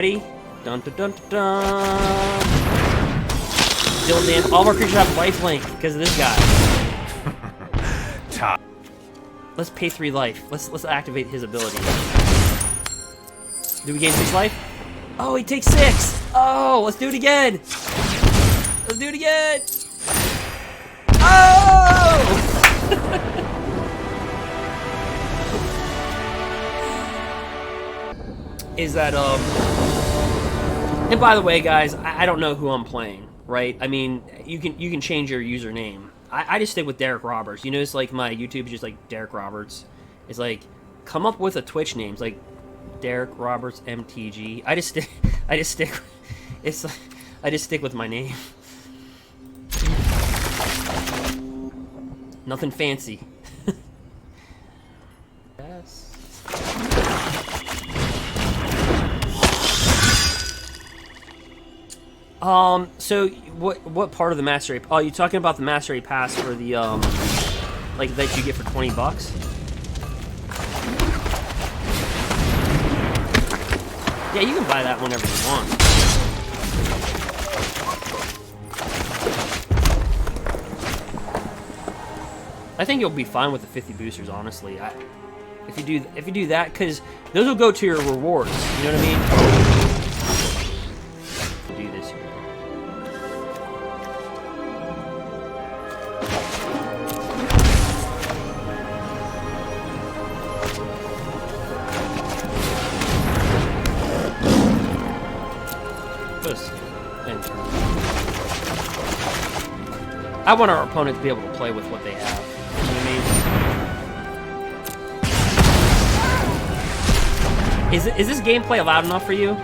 Ready? Dun dun dun dun. Still damn. All of our creatures have lifelink because of this guy. Let's pay 3 life. Let's activate his ability. Do we gain 6 life? Oh, he takes 6. Oh, let's do it again. Let's do it again. Oh! Is that and by the way, guys, I don't know who I'm playing, right? I mean, you can change your username. I just stick with Derek Roberts. You notice, like, my YouTube is just like Derek Roberts. It's like, come up with a Twitch name. It's like Derek Roberts MTG. I just stick. It's like, I just stick with my name. Nothing fancy. Yes. So what part of the mastery? Oh, you talking about the mastery pass for the like that you get for $20? Yeah, you can buy that whenever you want. I think you'll be fine with the 50 boosters, honestly. If you do that, because those will go to your rewards. You know what I mean? Do this here. I want our opponent to be able to play with what they have. You know what I mean? Is this gameplay loud enough for you?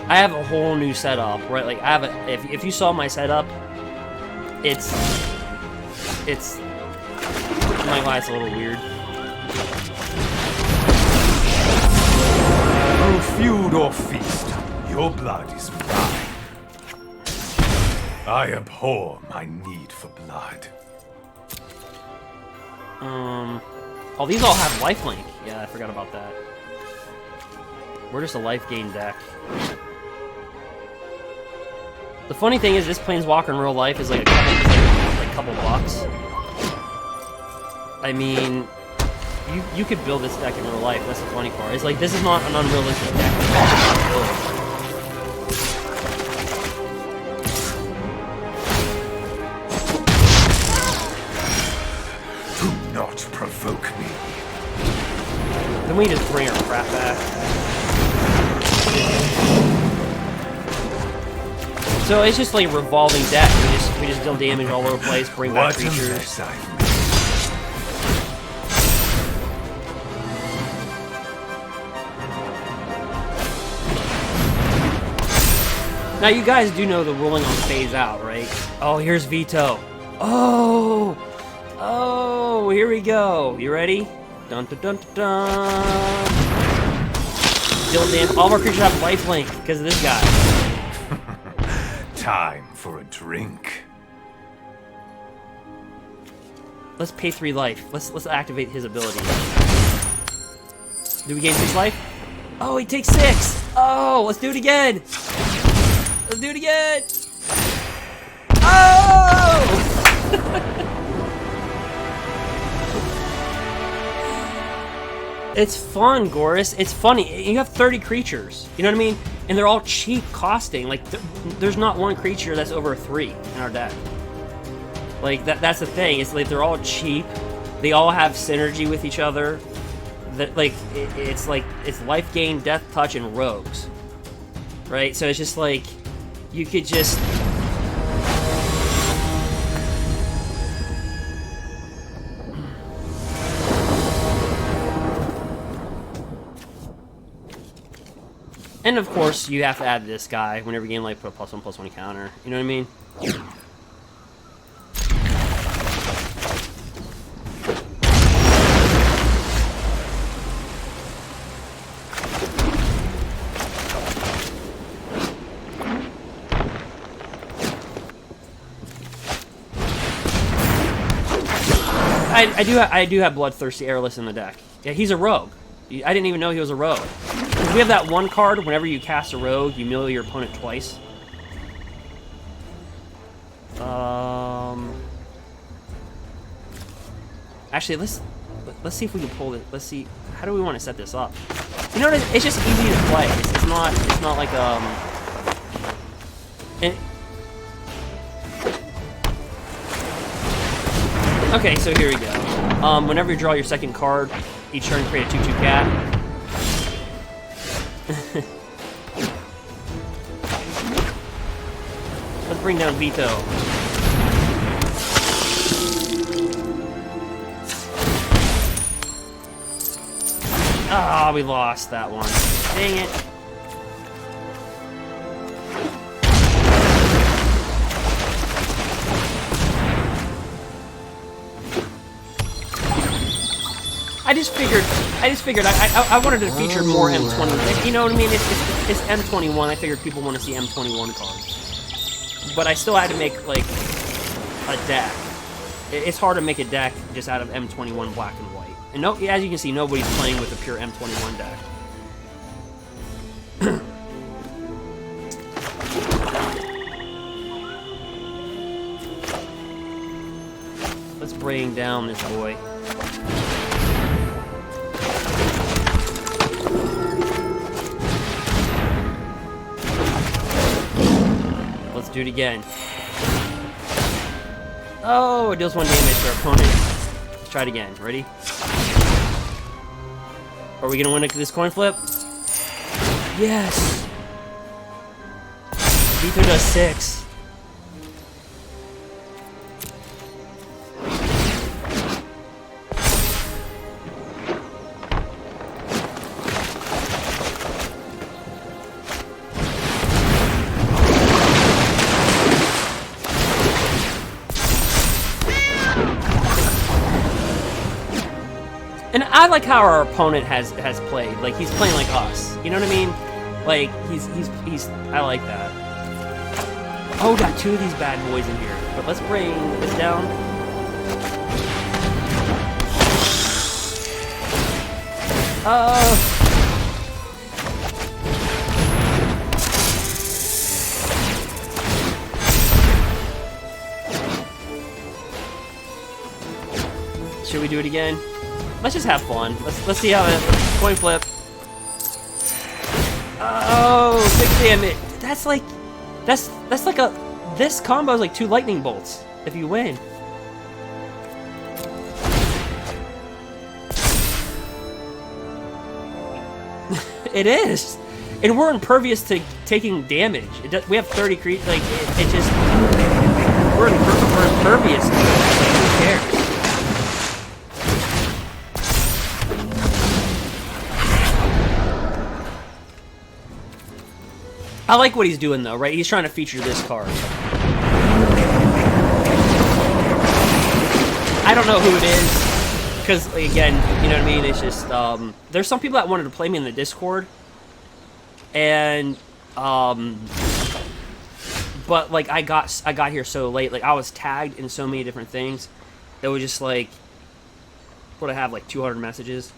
I have a whole new setup, right? Like, I have a, if you saw my setup, it's I'm not gonna lie, it's a little weird. Oh, feud or feast, your blood is mine. I abhor my need for blood. Oh, these all have lifelink. Yeah, I forgot about that. We're just a life gain deck. The funny thing is, this planeswalker in real life is like a couple bucks. I mean, you could build this deck in real life. That's the funny part. It's like, this is not an unrealistic deck. Do not provoke me. Then we just bring our crap back. So it's just like a revolving deck. We just deal damage all over the place, bring back creatures. Now you guys do know the ruling on phase out, right? Oh, here's Vito. Oh, here we go. You ready? Dun dun dun dun. Still damn. All of our creatures have lifelink because of this guy. Time for a drink. Let's pay 3 life. Let's activate his ability. Do we gain 6 life? Oh, he takes 6. Oh, let's do it again. Let's do it again. Oh! It's fun, Goris. It's funny. You have 30 creatures. You know what I mean? And they're all cheap costing. Like, there's not one creature that's over 3 in our deck. Like, that's the thing. It's like they're all cheap. They all have synergy with each other. That, like, it's life gain, death touch, and rogues. Right? So it's just like, you could just... And of course, you have to add this guy whenever you game, like, put a +1/+1 counter. You know what I mean? I do have Bloodthirsty Airless in the deck. Yeah, he's a rogue. I didn't even know he was a rogue. Because we have that one card, whenever you cast a rogue, you melee your opponent twice. Actually, let's see if we can pull it. Let's see. How do we want to set this up? You know what? It's just easy to play. It's not like Okay, so here we go. Whenever you draw your second card, each turn create a 2/2 cat. Let's bring down Vito. Ah, we lost that one. Dang it. I just figured I wanted to feature more M20. You know what I mean? It's M21. I figured people want to see M21 cards. But I still had to make, like, a deck. It's hard to make a deck just out of M21 black and white. And no, as you can see, nobody's playing with a pure M21 deck. Let's bring down this boy. Let's do it again. Oh, it deals 1 damage to our opponent. Let's try it again. Ready? Are we gonna win this coin flip? Yes! Vito does 6. And I like how our opponent has played. Like, he's playing like us. You know what I mean? Like, he's I like that. Oh, we got 2 of these bad boys in here. But let's bring this down. Should we do it again? Let's just have fun. Let's see how it coin flip. Oh, 6 damage. That's like this combo is like 2 lightning bolts if you win. It is, and we're impervious to taking damage. We have 30 creep. Like it just we're impervious to it. Like, who cares? I like what he's doing, though, right? He's trying to feature this card. I don't know who it is, because, again, you know what I mean? It's just, there's some people that wanted to play me in the Discord, and, but, like, I got here so late. Like, I was tagged in so many different things. It was just, like, what, I have, like, 200 messages.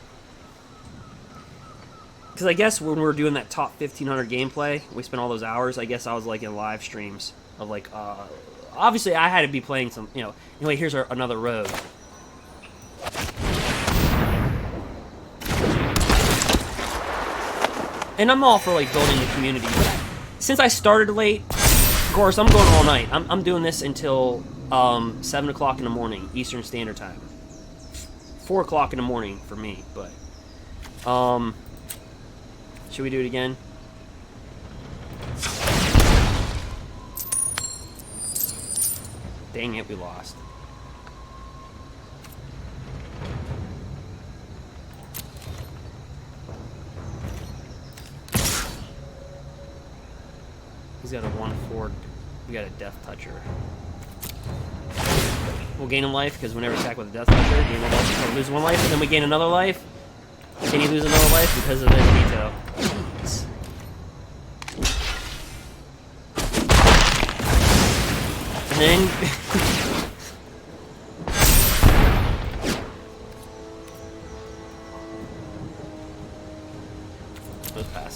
Because I guess when we were doing that top 1500 gameplay, we spent all those hours. I guess I was like in live streams of like, obviously I had to be playing some, you know. Anyway, here's another rogue. And I'm all for like building the community. Since I started late, of course I'm going all night. I'm doing this until 7 o'clock in the morning Eastern Standard Time. 4 o'clock in the morning for me, but should we do it again? Dang it, we lost. He's got a 1/4. We got a Death Toucher. We'll gain a life because whenever we attack with a Death Toucher, gain a life, we'll lose 1 life, and then we gain another life. Can you lose another life because of this Vito? And then let's pass.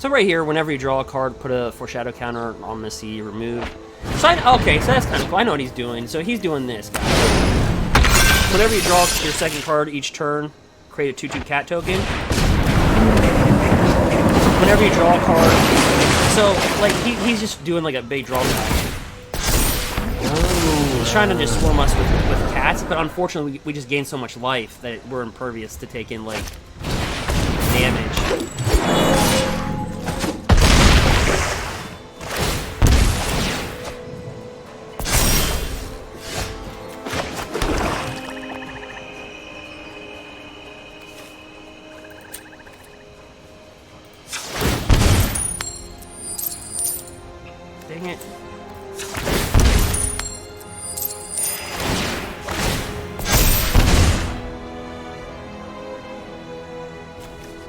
So right here, whenever you draw a card, put a foreshadow counter on the sea, remove. So okay, so that's kind of cool. I know what he's doing. So he's doing this, guys. Whenever you draw your second card each turn, create a 2/2 cat token. Whenever you draw a card, so like he's just doing like a big draw action. He's trying to just swarm us with cats, but unfortunately we just gain so much life that we're impervious to taking like damage. Dang it.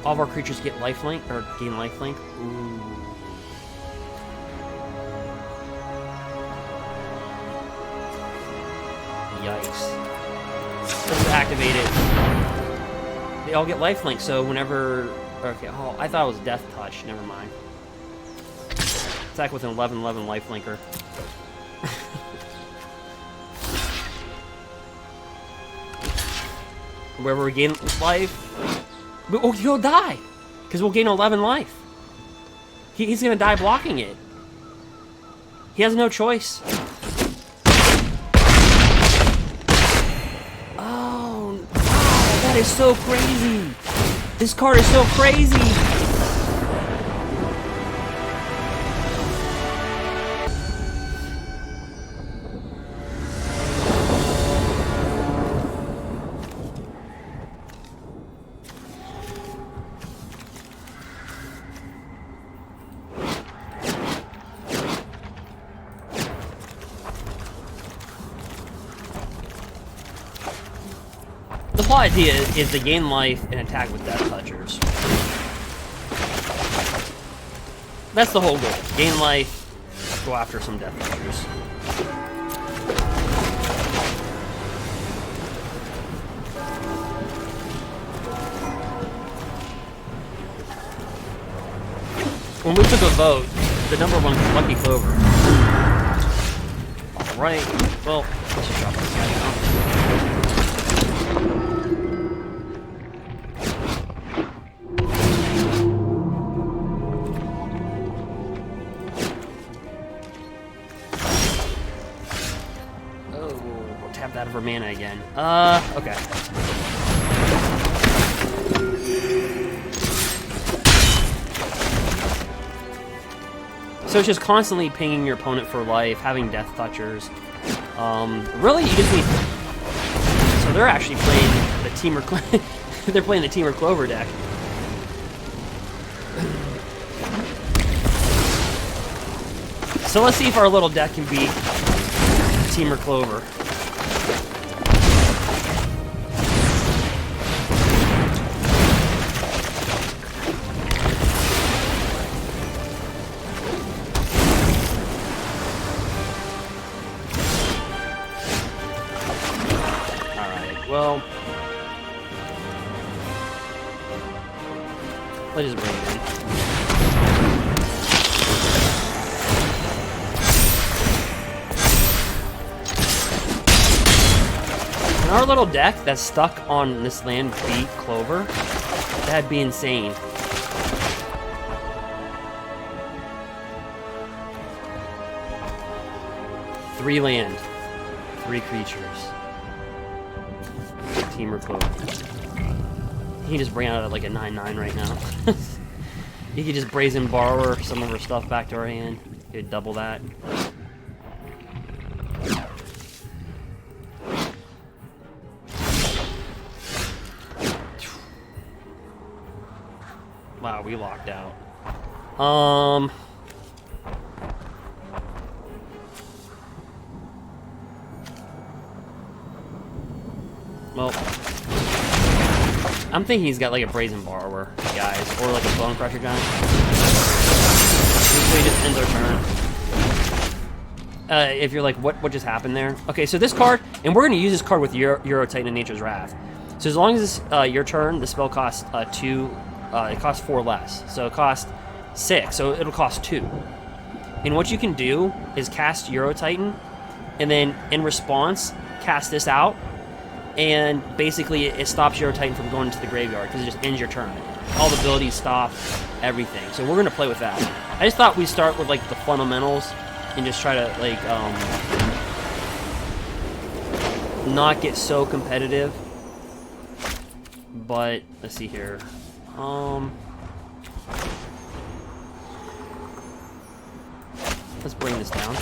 All of our creatures get lifelink, or gain lifelink. Ooh. Yikes. Let's activate it. They all get lifelink, so whenever... Okay, oh, I thought it was Death Touch. Never mind. Attack with an 11/11 lifelinker. Wherever we gain life... Oh, he'll die! Because we'll gain 11 life. He's gonna die blocking it. He has no choice. Oh, that is so crazy! This card is so crazy! The whole idea is to gain life and attack with Death Touchers. That's the whole goal. Gain life, go after some Death Touchers. When we took a vote, the number one was Lucky Clover. Alright, well, let's just drop this guy down. That of our mana again. Okay. So it's just constantly pinging your opponent for life, having Death Touchers. Really, you just need... So they're actually playing the Temur... They're playing the Temur Clover deck. So let's see if our little deck can beat Temur Clover. Well, let's just bring it in. And our little deck that's stuck on this land beat Clover, that'd be insane. Three land, 3 creatures. Temur Clover. He can just bring out like a 9/9 right now. He could just Brazen Borrower some of our stuff back to our hand. He could double that. Wow, we locked out. Well, I'm thinking he's got like a Brazen Borrower, guys, or like a Bone Crusher Giant. So he just ends our turn. If you're like, what just happened there? Okay, so this card, and we're going to use this card with Euro Titan and Nature's Wrath. So as long as it's your turn, the spell costs 2, it costs 4 less. So it costs 6, so it'll cost 2. And what you can do is cast Euro Titan, and then in response, cast this out, and basically it stops Euro Titan from going into the graveyard because it just ends your turn. All the abilities stop, everything. So we're gonna play with that. I just thought we'd start with like the fundamentals and just try to like not get so competitive. But let's see here. Let's bring this down.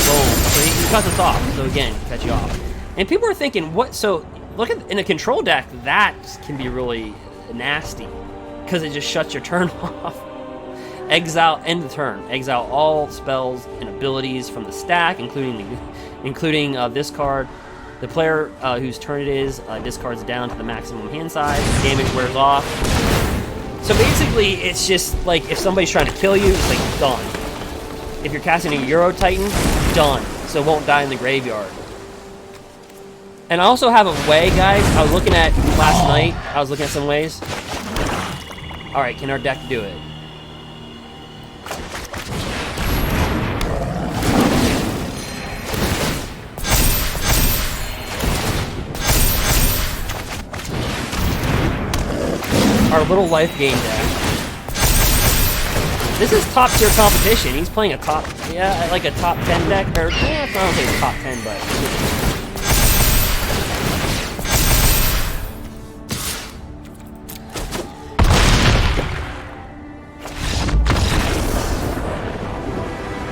Boom. So he cuts us off. So again, cut you off. And people are thinking, what? So look at in a control deck, that can be really nasty because it just shuts your turn off. Exile, end the turn. Exile all spells and abilities from the stack, including this card. The player whose turn it is discards down to the maximum hand size. Damage wears off. So basically, it's just like if somebody's trying to kill you, it's like done. If you're casting a Euro Titan, done. So it won't die in the graveyard. And I also have a way, guys. I was looking at last night. I was looking at some ways. All right, can our deck do it? Our little life gain deck. This is top tier competition. He's playing a top, like a top 10 deck, or I don't think it's top 10, but.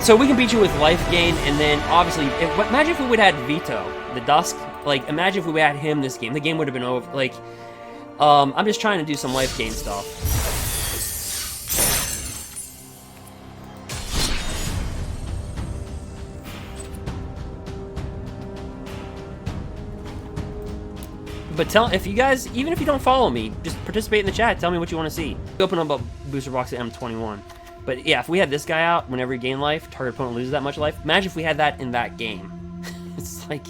So we can beat you with life gain, and then obviously, imagine if we would have had Vito, the Dusk. Like, imagine if we had him this game. The game would have been over. Like. I'm just trying to do some life gain stuff. But if you guys, even if you don't follow me, just participate in the chat. Tell me what you want to see. Open up a booster box at M21. But yeah, if we had this guy out, whenever you gain life, target opponent loses that much life. Imagine if we had that in that game. It's like...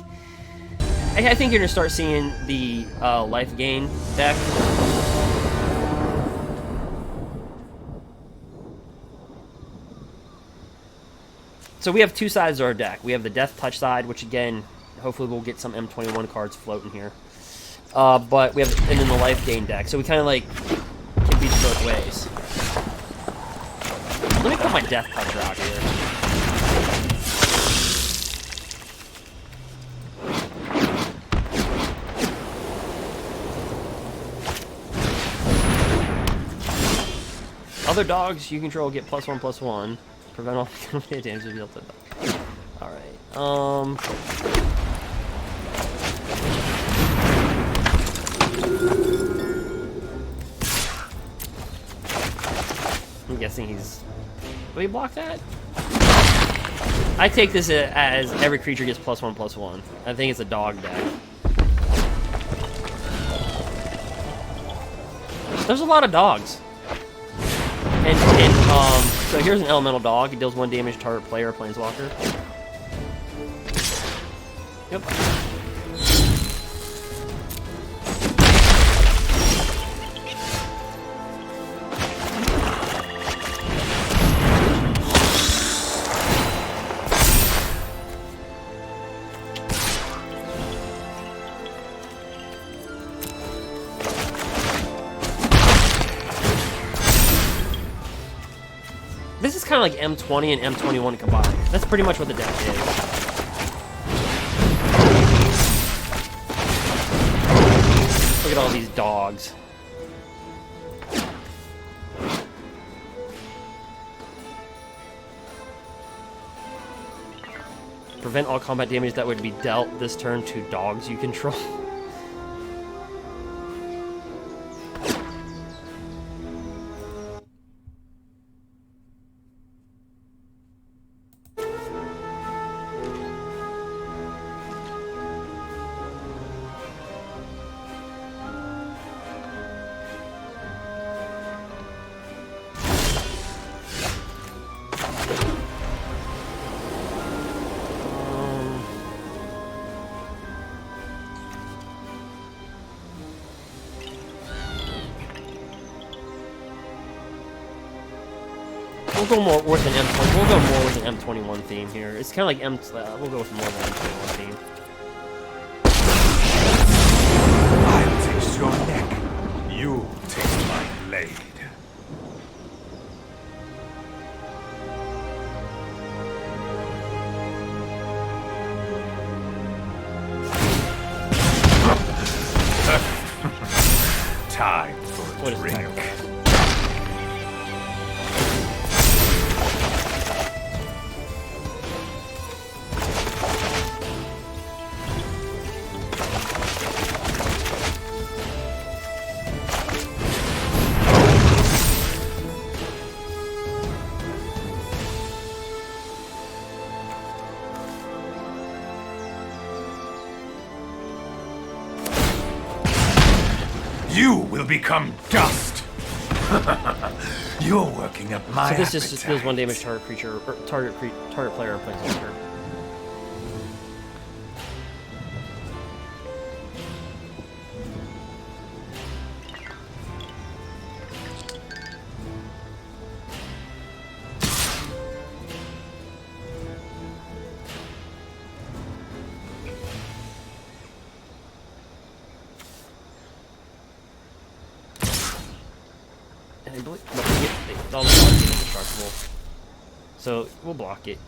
I think you're going to start seeing the life gain deck. So we have two sides of our deck. We have the Death Touch side, which again, hopefully we'll get some M21 cards floating here. But we have, and then the life gain deck. So we kind of like can beat both ways. Let me put my Death Toucher out here. Other dogs you control get +1/+1. Prevent all damage to dealt to them. Alright. I'm guessing he's... Will he block that? I take this as every creature gets +1/+1. I think it's a dog deck. There's a lot of dogs. So here's an elemental dog. It deals 1 damage to target player or planeswalker. Yep. This is kind of like M20 and M21 combined. That's pretty much what the deck is. Look at all these dogs. Prevent all combat damage that would be dealt this turn to dogs you control. We'll go more with an M20. We'll go more with an M21 theme here. It's kind of like we'll go with more than an M21 theme. I'll taste your neck. You taste my blade. Time for a drink. You will become dust. You're working up my So this just appetite. deals 1 damage to target creature, or target player or planeswalker. All the cards are indestructible. So we'll block it.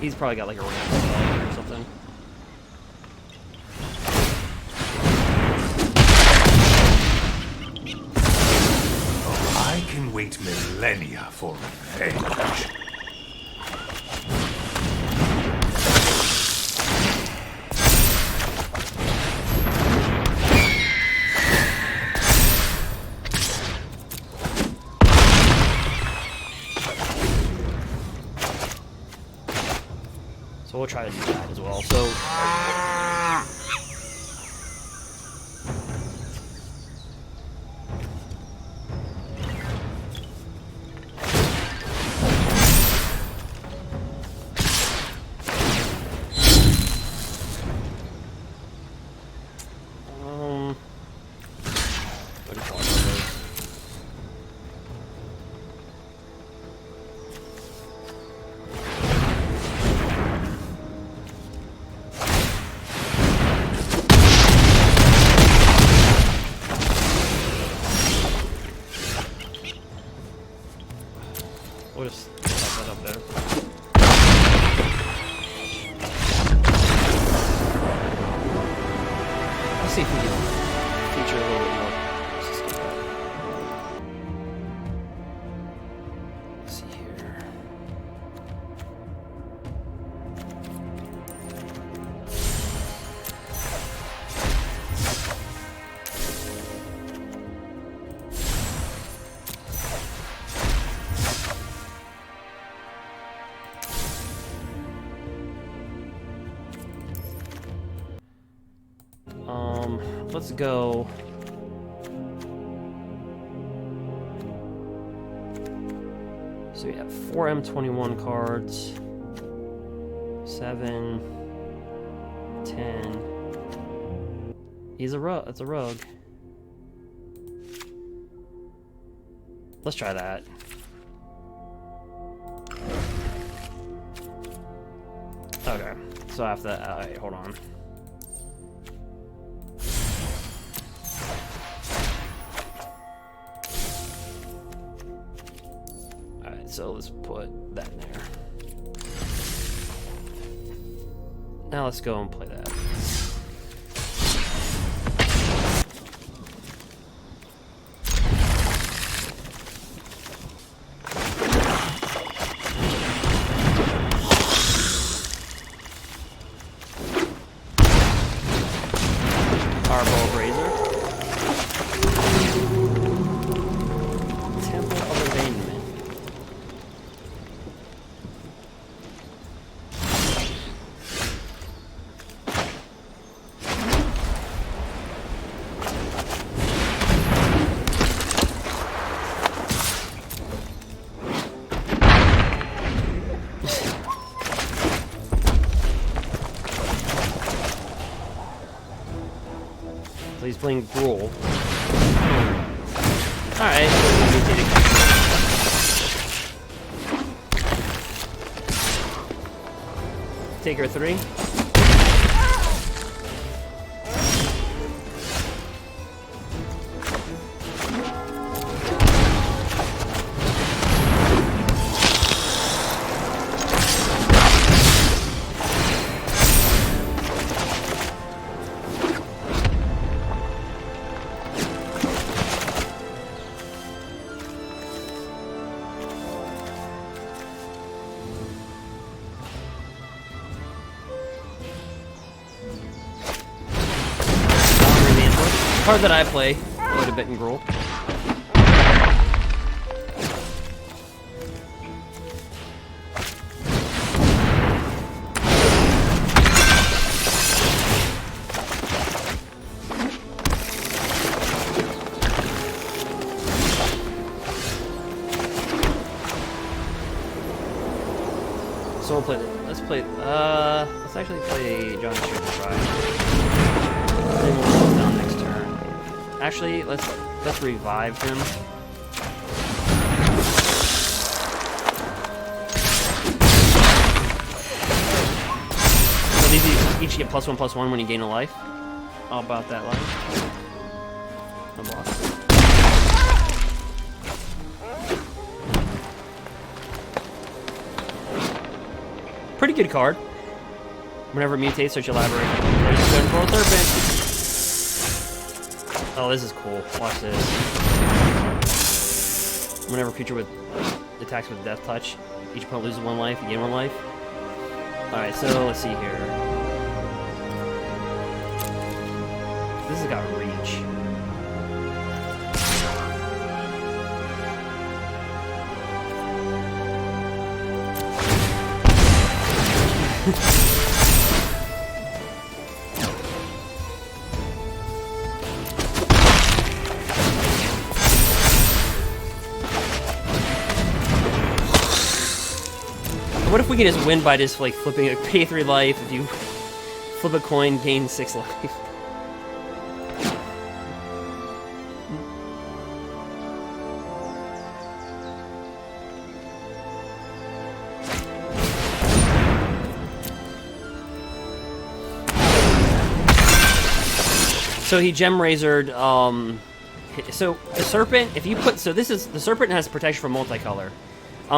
He's probably got like a ramp or something. I can wait millennia for revenge. So we'll try to do that as well. So what do you call it? We'll just pop that up there. Let's see if we can feature a little bit more. Let's see here. Let's go. So we have 4 M21 cards, 7, 10. He's a rogue. That's a rogue. Let's try that. Okay, so I have to. Wait, hold on. So let's put that in there. Now let's go and play that. Firebolt Razor. Temple of Abandonment. So he's playing gruul. Alright. Take her 3. Card that I play quite a bit in gruul. So we'll play it. Let's actually play John Street and try. Then we'll close down next turn. Actually, let's revive him. So these each get +1/+1 when you gain a life. How about that life? No boss. Pretty good card. Whenever it mutates, search elaborate. There's a good for a serpent. Oh, this is cool. Watch this. Whenever a creature with attacks with death touch, each opponent loses 1 life, you gain 1 life. Alright, so let's see here. This has got reach. What if we could just win by just like flipping a pay 3 life? If you flip a coin, gain 6 life. So he gem razored. So the serpent, if you put, so this is the serpent has protection from multicolor.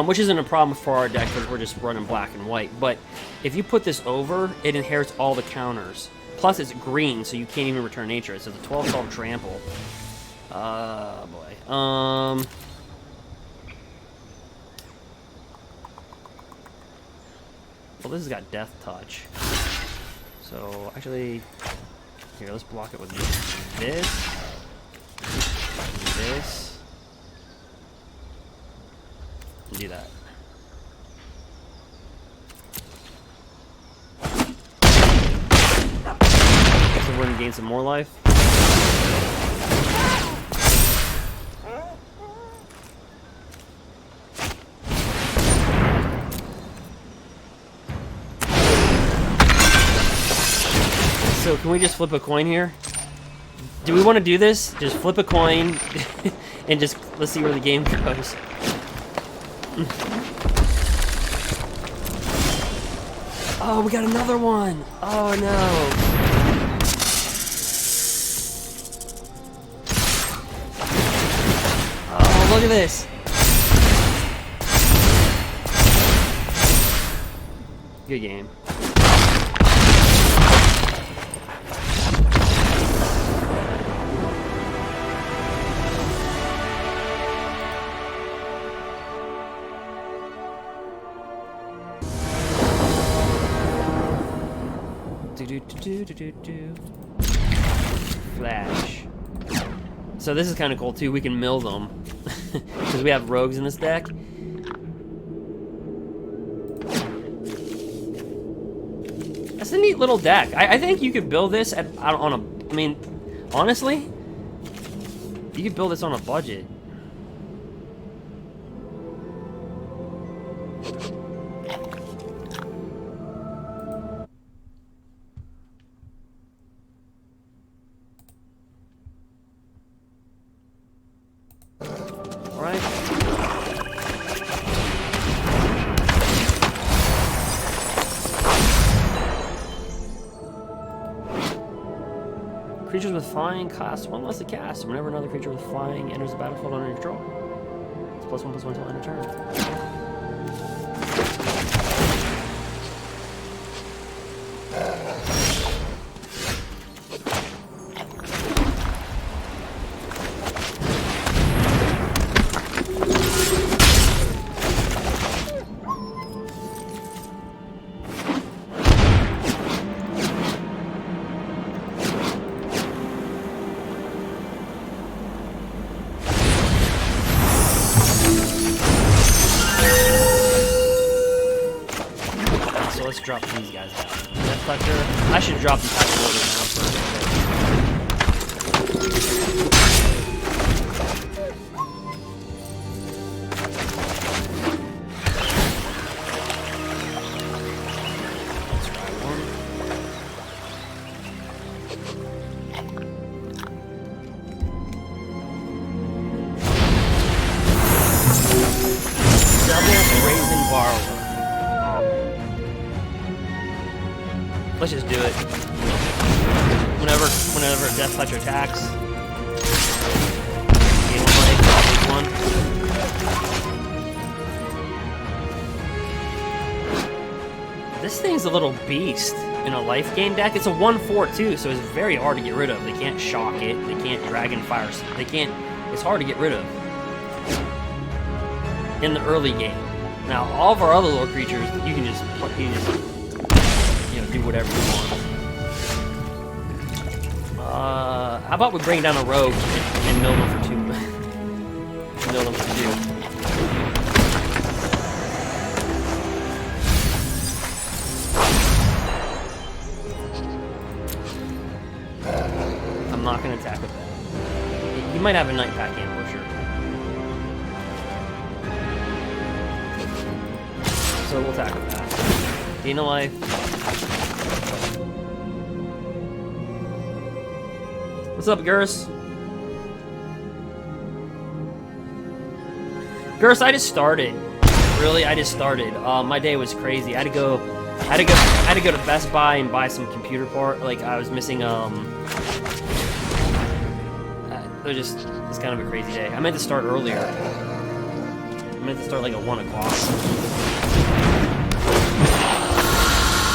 Which isn't a problem for our deck because we're just running black and white. But if you put this over, it inherits all the counters. Plus, it's green, so you can't even return nature. It says a 12/12 trample. Boy. Well, this has got death touch. So actually, here, let's block it with this. This. Do that. So we're gonna gain some more life. So can we just flip a coin here? Do we want to do this? Just flip a coin and just let's see where the game goes. Oh, we got another one. Oh no. Oh, look at this. Good game. Flash. So this is kind of cool too. We can mill them because we have rogues in this deck. That's a neat little deck. I think you could build this at on a. I mean, honestly, you could build this on a budget. Creatures with flying cost 1 less to cast. Whenever another creature with flying enters the battlefield under your control. It's +1/+1 until end of turn. Let's drop these guys down. Death Toucher. I should drop them back a little bit now Let's try one. Double Brazen Borrower. Let's just do it. Whenever Death Toucher attacks. Gain 1 life, take 1. This thing's a little beast in a life gain deck. It's a 1/4 too, so it's very hard to get rid of. They can't shock it. They can't Dragon Fire. They can't. It's hard to get rid of in the early game. Now, all of our other little creatures, you can just do whatever you want. How about we bring down a rogue and mill them for 2? Mill them for 2. I'm not going to attack with that. He might have a Night Pack Ambusher. So we'll attack with that. Gain a life. What's up, Gurus? Gurus, I just started. Really, I just started. My day was crazy. I had to go to Best Buy and buy some computer part. Like I was missing. It's kind of a crazy day. I meant to start earlier. I meant to start like at 1 o'clock.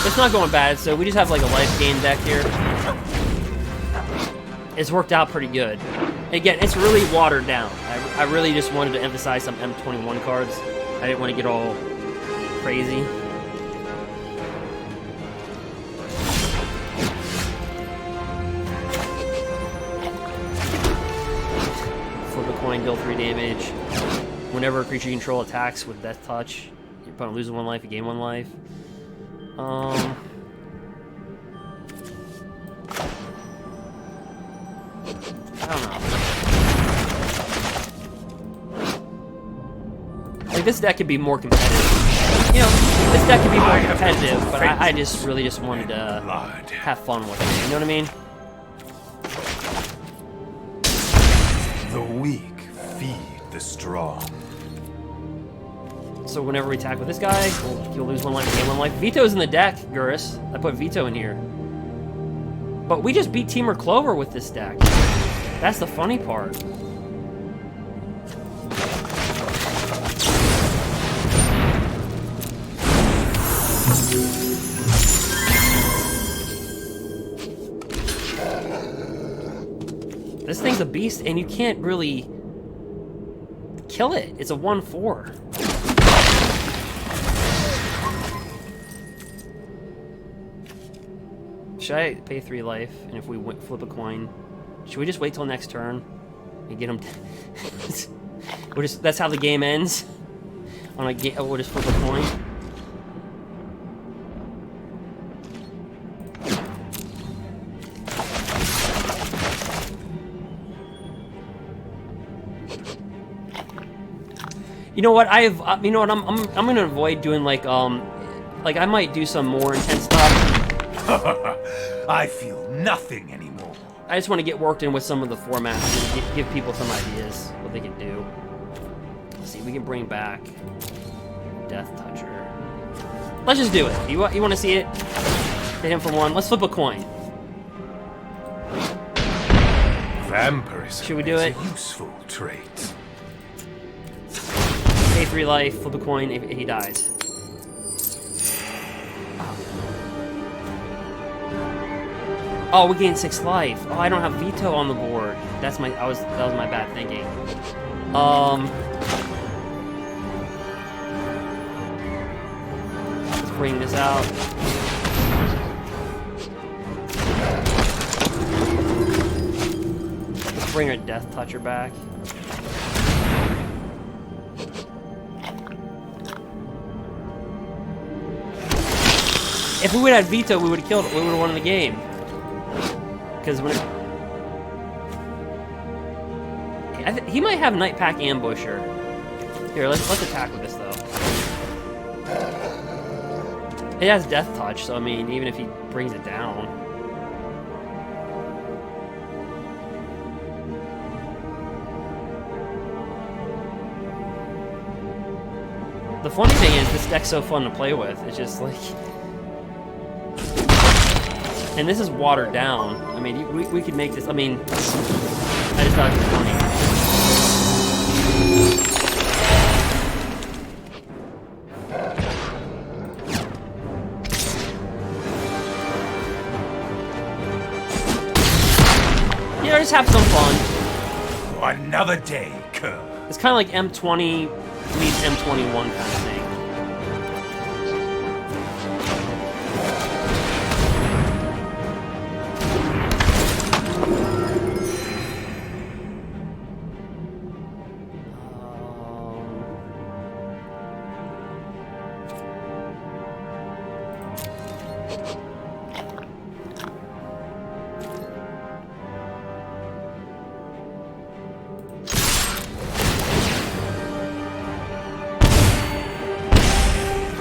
It's not going bad. So we just have like a life gain deck here. It's worked out pretty good. Again, it's really watered down. I really just wanted to emphasize some M21 cards. I didn't want to get all crazy. Flip a coin, deal 3 damage. Whenever a creature you control attacks with Death Touch, your opponent loses 1 life, you gain 1 life. I don't know. Like, this deck could be more competitive. You know, this deck could be more competitive, but I just really just wanted to have fun with it. You know what I mean? The weak feed the strong. So whenever we attack with this guy, you'll lose 1 life, gain 1 life. Vito's in the deck, Gurus. I put Vito in here. But we just beat Temur Clover with this deck. That's the funny part. This thing's a beast, and you can't really kill it. It's a 1/4. Should I pay 3 life, and if we flip a coin, should we just wait till next turn and get him? That's how the game ends. On a game, we'll just flip a coin. You know what? You know what? I'm gonna avoid doing like I might do some more intense stuff. I feel nothing anymore. I just want to get worked in with some of the formats and give people some ideas what they can do. Let's see, we can bring back Death Toucher. Let's just do it. You want to see it? Hit him for 1. Let's flip a coin. Vampirism Should we do is it? a useful trait. Pay 3 life, flip a coin if he dies. Oh, we gained 6 life. Oh, I don't have Vito on the board. That was my bad thinking. Let's bring this out. Let's bring our Death Toucher back. If we would have had Vito, we would have killed it. We would have won the game. Because when he might have Night Pack Ambusher. Here, let's attack with this though. It has Death Touch, so I mean, even if he brings it down. The funny thing is, this deck's so fun to play with. It's just like. And this is watered down. I mean, we could make this. I mean, I just thought it was funny. Yeah, just have some fun. Another day, Kerr. It's kind of like M20 meets M21 kind of thing.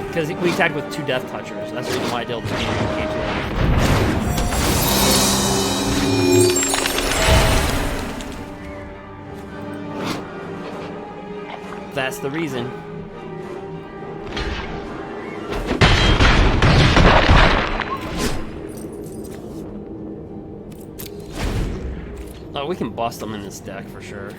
Because we attacked with 2 Death Touchers. That's the reason why I dealt 2 damage. That's the reason. Oh, we can bust them in this deck for sure.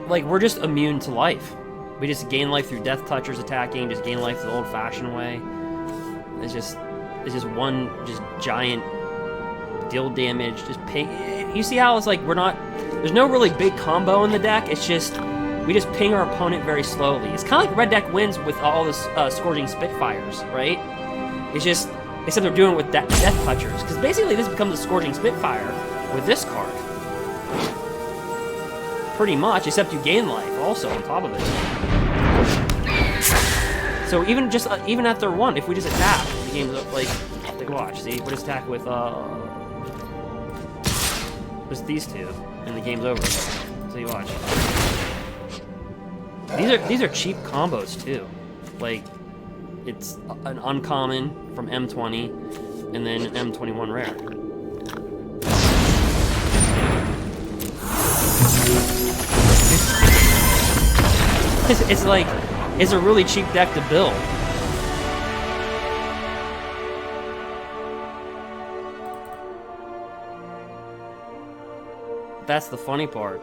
Like, we're just immune to life. We just gain life through Death Touchers attacking, just gain life the old-fashioned way. It's just one giant deal damage, just ping. You see how it's like there's no really big combo in the deck. It's just we just ping our opponent very slowly. It's kind of like Red Deck wins with all this Scourging Spitfires, right? It's just except they're doing it with Death Touchers, because basically this becomes a Scourging Spitfire with this card. Pretty much, except you gain life also on top of it. So even after 1, if we just attack, the game's up, like watch, see, we just attack with just these 2, and the game's over. So you watch. These are cheap combos too. Like, it's an uncommon from M20, and then an M21 rare. It's like, it's a really cheap deck to build. That's the funny part.